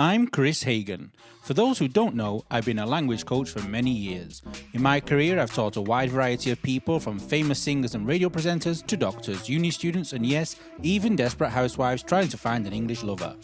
I'm Kris Hagan. For those who don't know, I've been a language coach for many years. In my career, I've taught a wide variety of people, from famous singers and radio presenters to doctors, uni students, and yes, even desperate housewives trying to find an English lover.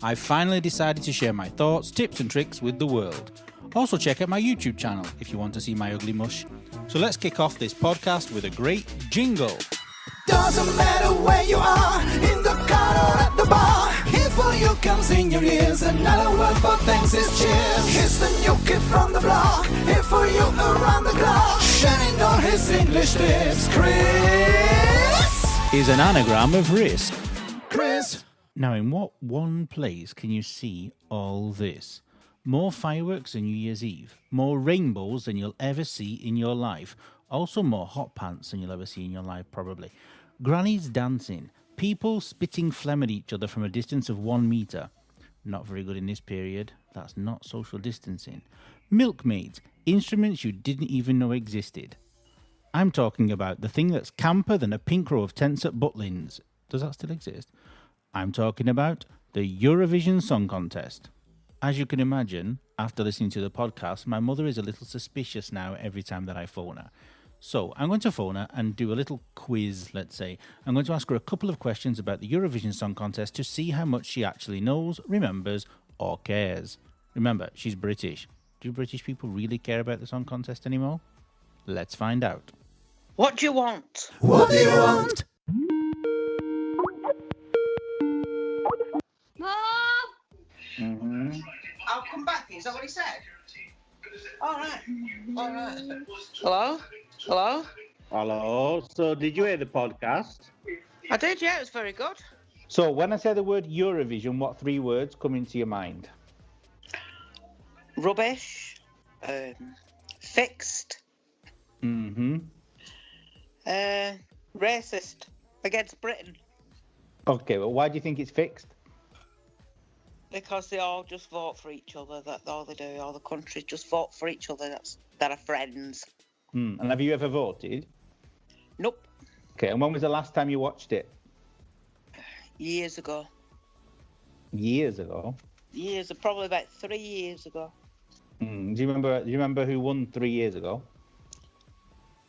I've finally decided to share my thoughts, tips and tricks with the world. Also check out my YouTube channel if you want to see my ugly mush. So let's kick off this podcast with a great jingle. Doesn't matter where you are, in the car or at the bar. Here for you comes in your ears, another word for thanks is cheers. Here's the new kid from the block, here for you around the clock, shining all his English tips. Kris is an anagram of risk. Kris. Now, in what one place can you see all this? More fireworks than New Year's Eve, more rainbows than you'll ever see in your life, also more hot pants than you'll ever see in your life, probably. Grannies dancing, people spitting phlegm at each other from a distance of 1 metre. Not very good in this period. That's not social distancing. Milkmaids, instruments you didn't even know existed. I'm talking about the thing that's camper than a pink row of tents at Butlins. Does that still exist? I'm talking about the Eurovision Song Contest. As you can imagine, after listening to the podcast, my mother is a little suspicious now every time that I phone her. So I'm going to phone her and do a little quiz, let's say. I'm going to ask her a couple of questions about the Eurovision Song Contest to see how much she actually knows, remembers, or cares. Remember, she's British. Do British people really care about the song contest anymore? Let's find out. What do you want? What do you want? Mom! I'll come back. Is that what he said? All right. Hello? Hello? Hello. So did you hear the podcast? I did, yeah. It was very good. So when I say the word Eurovision, what 3 words come into your mind? Rubbish. Fixed. Racist. Against Britain. Okay, well, why do you think it's fixed? Because they all just vote for each other. That's all they do. All the countries just vote for each other. That are friends. And have you ever voted? Nope. Okay, and when was the last time you watched it? Years ago. Years ago? Probably about 3 years ago. Do you remember who won 3 years ago?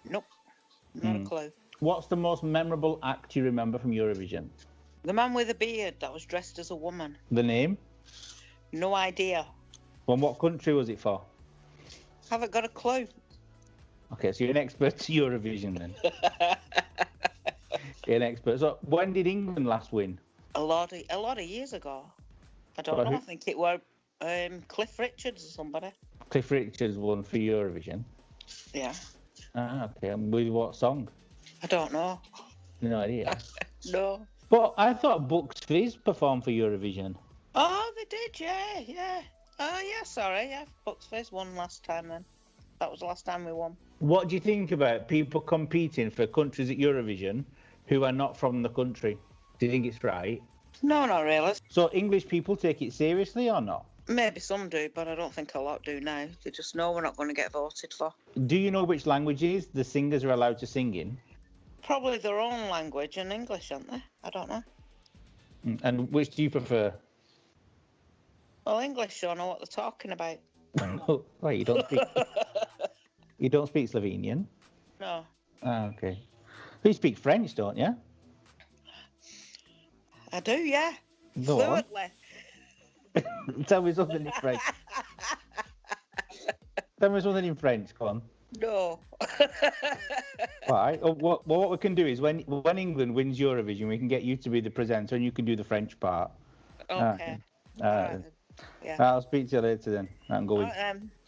Nope. Not a clue. What's the most memorable act you remember from Eurovision? The man with a beard that was dressed as a woman. The name? No idea. Well, what country was it for? Haven't got a clue. Okay, so you're an expert to Eurovision then. You're an expert. So when did England last win? A lot of years ago. I don't know. I think it were Cliff Richards or somebody. Cliff Richards won for Eurovision? Yeah. Ah, okay. And with what song? I don't know. No idea. No. But I thought Bucks Fizz performed for Eurovision. Oh, they did, yeah. Oh, yeah, sorry, yeah. Bucks Fizz won last time then. That was the last time we won. What do you think about people competing for countries at Eurovision who are not from the country? Do you think it's right? No, not really. So English people take it seriously or not? Maybe some do, but I don't think a lot do now. They just know we're not going to get voted for. Do you know which languages the singers are allowed to sing in? Probably their own language and English, aren't they? I don't know. And which do you prefer? Well, English don't know what they're talking about. Wait, you don't speak. You don't speak Slovenian? No. Ah, okay. You speak French, don't you? I do, yeah. Go on. Fluently. Tell me something in French. Tell me something in French, come on. No. All right. What we can do is when England wins Eurovision, we can get you to be the presenter and you can do the French part. Okay. Yeah. I'll speak to you later then. I'm going.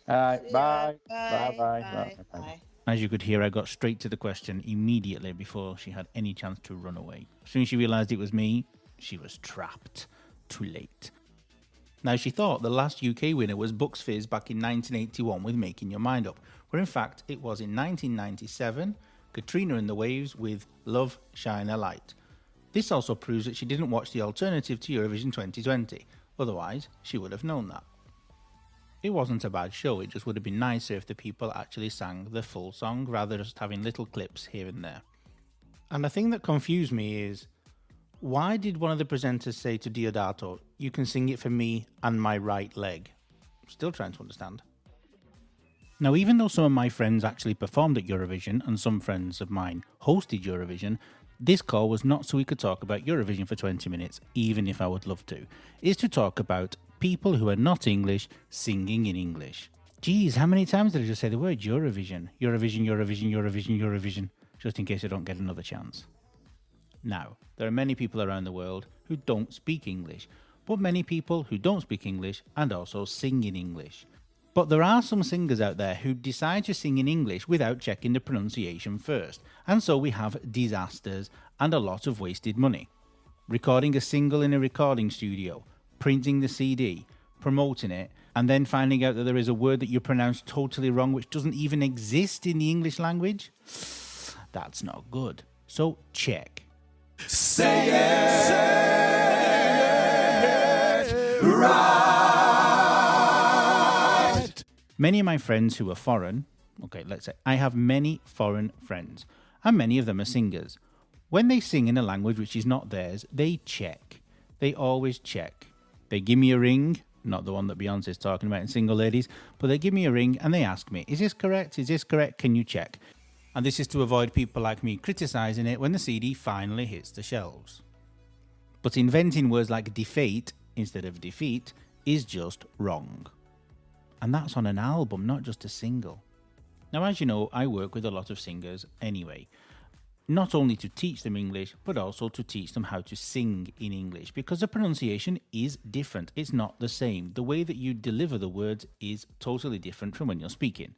All right, bye. Bye. As you could hear, I got straight to the question immediately before she had any chance to run away. As soon as she realised it was me, she was trapped. Too late. Now, she thought the last UK winner was Bucks Fizz back in 1981 with Making Your Mind Up, where in fact it was in 1997, Katrina and the Waves with Love, Shine a Light. This also proves that she didn't watch the alternative to Eurovision 2020, otherwise she would have known that. It wasn't a bad show, it just would have been nicer if the people actually sang the full song rather than just having little clips here and there. And the thing that confused me is, Why did one of the presenters say to Diodato, "You can sing it for me and my right leg"? Still trying to understand. Now, even though some of my friends actually performed at Eurovision and some friends of mine hosted Eurovision, this call was not so we could talk about Eurovision for 20 minutes, even if I would love to. It's to talk about people who are not English singing in English. Geez, how many times did I just say the word Eurovision? Eurovision, Eurovision, Eurovision, Eurovision, just in case I don't get another chance. Now, there are many people around the world who don't speak English, but many people who don't speak English and also sing in English. But there are some singers out there who decide to sing in English without checking the pronunciation first, and so we have disasters and a lot of wasted money. Recording a single in a recording studio, printing the CD, promoting it, and then finding out that there is a word that you pronounce totally wrong which doesn't even exist in the English language? That's not good. So check. Say it right. Many of my friends who are foreign, let's say I have many foreign friends, and many of them are singers. When they sing in a language which is not theirs, they check. They always check. They give me a ring, not the one that Beyonce is talking about in Single Ladies, but they give me a ring and they ask me, "Is this correct? Is this correct? Can you check?" And this is to avoid people like me criticising it when the CD finally hits the shelves. But inventing words like defate instead of defeat is just wrong. And that's on an album, not just a single. Now, as you know, I work with a lot of singers anyway. Not only to teach them English, but also to teach them how to sing in English, because the pronunciation is different. It's not the same. The way that you deliver the words is totally different from when you're speaking.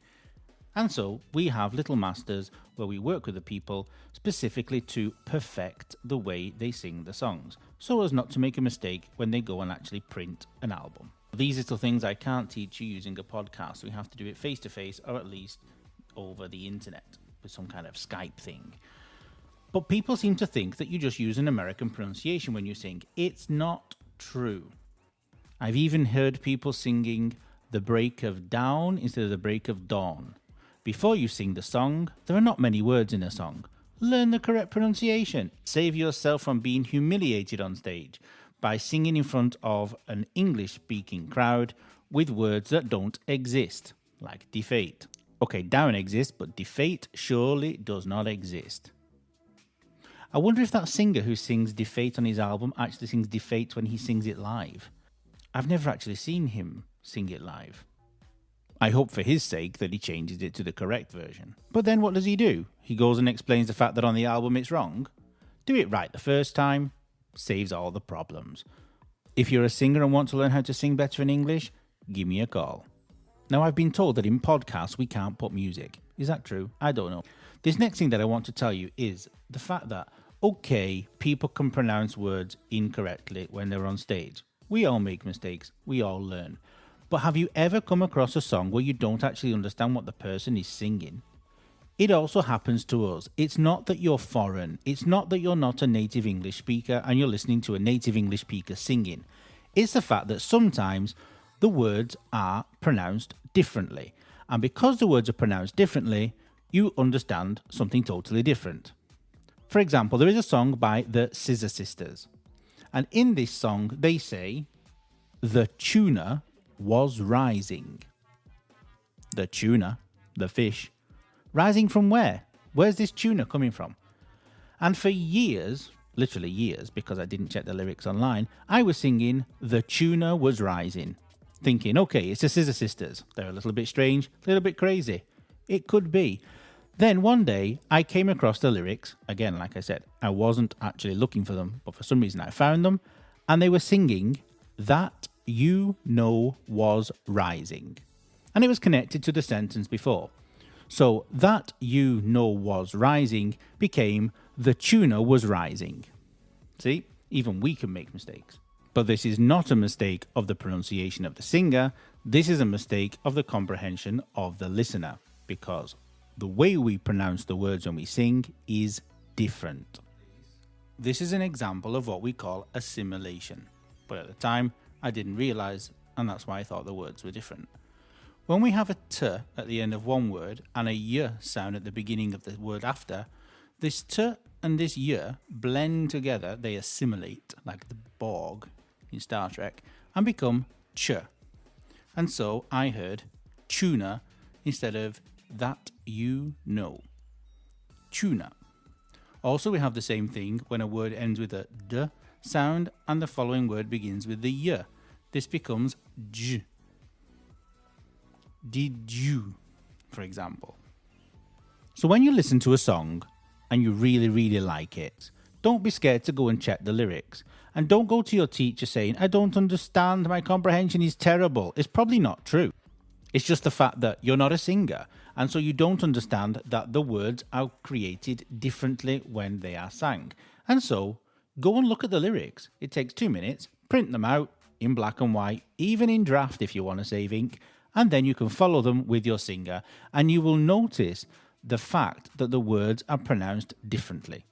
And so we have little masters where we work with the people specifically to perfect the way they sing the songs, so as not to make a mistake when they go and actually print an album. These little things I can't teach you using a podcast. We have to do it face to face, or at least over the internet with some kind of Skype thing. But people seem to think that you just use an American pronunciation when you sing. It's not true. I've even heard people singing the break of down instead of the break of dawn. Before you sing the song, there are not many words in a song. Learn the correct pronunciation. Save yourself from being humiliated on stage by singing in front of an English-speaking crowd with words that don't exist, like defate. Okay, down exists, but defate surely does not exist. I wonder if that singer who sings defate on his album actually sings defate when he sings it live. I've never actually seen him sing it live. I hope for his sake that he changes it to the correct version. But then what does he do? He goes and explains the fact that on the album it's wrong? Do it right the first time. Saves all the problems. If you're a singer and want to learn how to sing better in English, give me a call. Now, I've been told that in podcasts we can't put music. Is that true? I don't know. This next thing that I want to tell you is the fact that, okay, people can pronounce words incorrectly when they're on stage. We all make mistakes. We all learn. But have you ever come across a song where you don't actually understand what the person is singing? It also happens to us. It's not that you're foreign. It's not that you're not a native English speaker and you're listening to a native English speaker singing. It's the fact that sometimes the words are pronounced differently. And because the words are pronounced differently, you understand something totally different. For example, there is a song by the Scissor Sisters. And in this song, they say, "The tuna was rising." The tuna, the fish. Rising from where? Where's this tuna coming from? And for years, literally years, because I didn't check the lyrics online, I was singing "The tuna was rising," thinking, okay, it's the Scissor Sisters. They're a little bit strange, a little bit crazy. It could be. Then one day, I came across the lyrics. Again, like I said, I wasn't actually looking for them, but for some reason I found them. And they were singing, "That you know was rising." And it was connected to the sentence before. So "that you know was rising" became "the tuna was rising." See, even we can make mistakes. But this is not a mistake of the pronunciation of the singer. This is a mistake of the comprehension of the listener, because the way we pronounce the words when we sing is different. This is an example of what we call assimilation. But at the time, I didn't realize, and that's why I thought the words were different. When we have a t at the end of one word and a y sound at the beginning of the word after, this t and this y blend together, they assimilate, like the Borg in Star Trek, and become ch. And so I heard tuna instead of that you know. Tuna. Also, we have the same thing when a word ends with a d sound and the following word begins with the y. This becomes j. Did you, for example. So when you listen to a song and you really, really like it, don't be scared to go and check the lyrics. And don't go to your teacher saying, I don't understand, my comprehension is terrible. It's probably not true. It's just the fact that you're not a singer, and so you don't understand that the words are created differently when they are sang. And so, go and look at the lyrics. It takes 2 minutes, print them out in black and white, even in draft if you want to save ink, and then you can follow them with your singer, and you will notice the fact that the words are pronounced differently.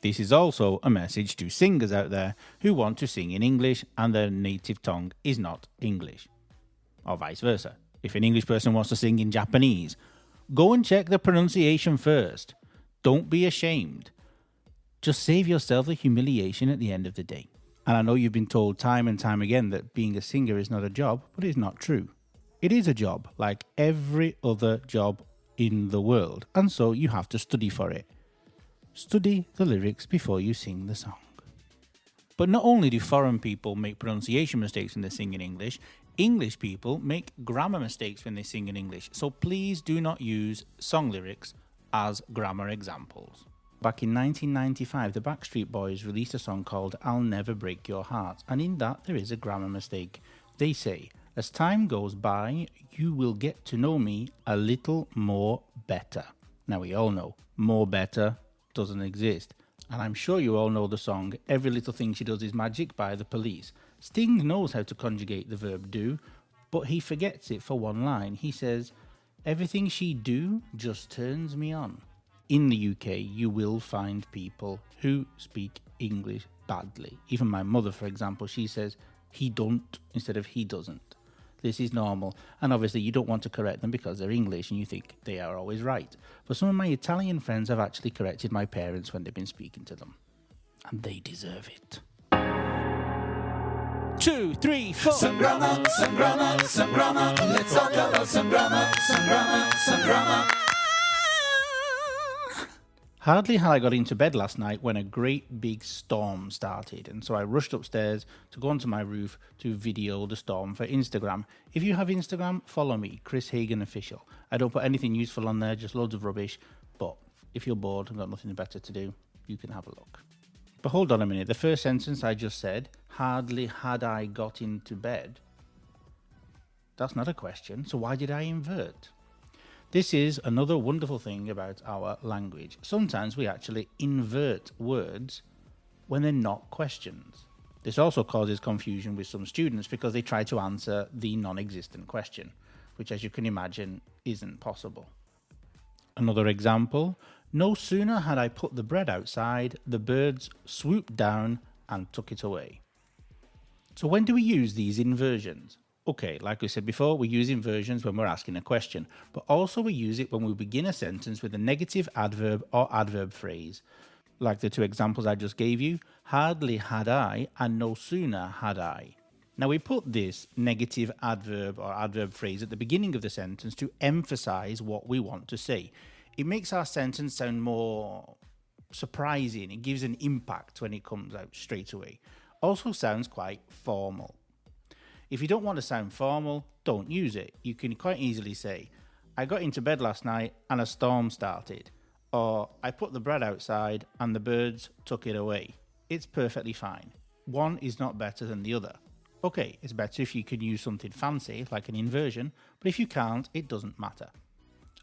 This is also a message to singers out there who want to sing in English and their native tongue is not English. Or vice versa. If an English person wants to sing in Japanese, go and check the pronunciation first. Don't be ashamed. Just save yourself the humiliation at the end of the day. And I know you've been told time and time again that being a singer is not a job, but it's not true. It is a job, like every other job in the world, and so you have to study for it. Study the lyrics before you sing the song. But not only do foreign people make pronunciation mistakes when they sing in English people make grammar mistakes when they sing in English, so please do not use song lyrics as grammar examples. Back in 1995, the Backstreet Boys released a song called I'll Never Break Your Heart, and in that there is a grammar mistake. They say, as time goes by, you will get to know me a little more better. Now we all know, more better doesn't exist. And I'm sure you all know the song Every Little Thing She Does Is Magic by The Police. Sting knows how to conjugate the verb do, but he forgets it for one line. He says, everything she do just turns me on. In the UK, you will find people who speak English badly. Even my mother, for example, she says he don't instead of he doesn't. This is normal, and obviously you don't want to correct them because they're English and you think they are always right. But some of my Italian friends have actually corrected my parents when they've been speaking to them. And they deserve it. 2, 3, 4. Some grammar, some grammar, some grammar. Let's talk about some grammar, some grammar, some grammar. Hardly had I got into bed last night when a great big storm started, and so I rushed upstairs to go onto my roof to video the storm for Instagram. If you have Instagram, follow me, Kris Hagan Official. I don't put anything useful on there, just loads of rubbish, but if you're bored and got nothing better to do, you can have a look. But hold on a minute, the first sentence I just said, hardly had I got into bed. That's not a question, so why did I invert? This is another wonderful thing about our language. Sometimes we actually invert words when they're not questions. This also causes confusion with some students because they try to answer the non-existent question, which, as you can imagine, isn't possible. Another example, no sooner had I put the bread outside, the birds swooped down and took it away. So when do we use these inversions? Okay, like we said before, we use inversions when we're asking a question, but also we use it when we begin a sentence with a negative adverb or adverb phrase. Like the two examples I just gave you, hardly had I and no sooner had I. Now we put this negative adverb or adverb phrase at the beginning of the sentence to emphasize what we want to say. It makes our sentence sound more surprising. It gives an impact when it comes out straight away. Also sounds quite formal. If you don't want to sound formal, don't use it. You can quite easily say, I got into bed last night and a storm started. Or, I put the bread outside and the birds took it away. It's perfectly fine. One is not better than the other. Okay, it's better if you can use something fancy, like an inversion, but if you can't, it doesn't matter.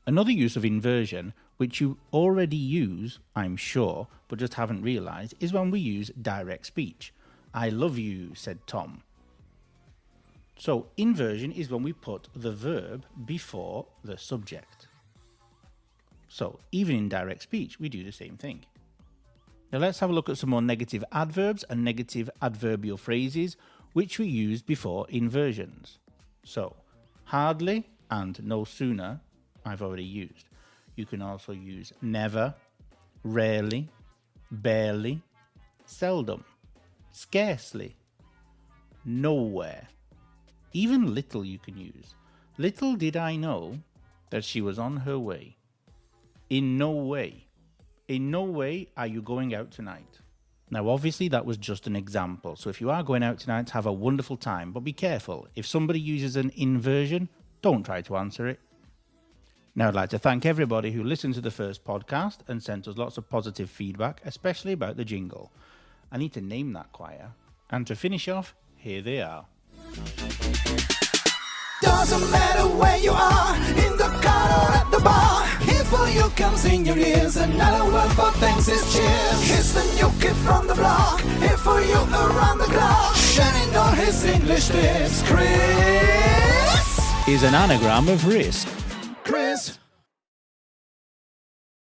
Another use of inversion, which you already use, I'm sure, but just haven't realised, is when we use direct speech. I love you, said Tom. So, inversion is when we put the verb before the subject. So, even in direct speech, we do the same thing. Now let's have a look at some more negative adverbs and negative adverbial phrases which we use before inversions. So, hardly and no sooner, I've already used. You can also use never, rarely, barely, seldom, scarcely, nowhere. Even little you can use. Little did I know that she was on her way. In no way. In no way are you going out tonight. Now, obviously, that was just an example. So if you are going out tonight, have a wonderful time. But be careful. If somebody uses an inversion, don't try to answer it. Now, I'd like to thank everybody who listened to the first podcast and sent us lots of positive feedback, especially about the jingle. I need to name that choir. And to finish off, here they are. Doesn't matter where you are, in the car or at the bar. Here for you comes in your ears, another word for thanks is cheers. Here's the new kid from the block, here for you around the clock. Shining all his English tips, Kris is an anagram of risk.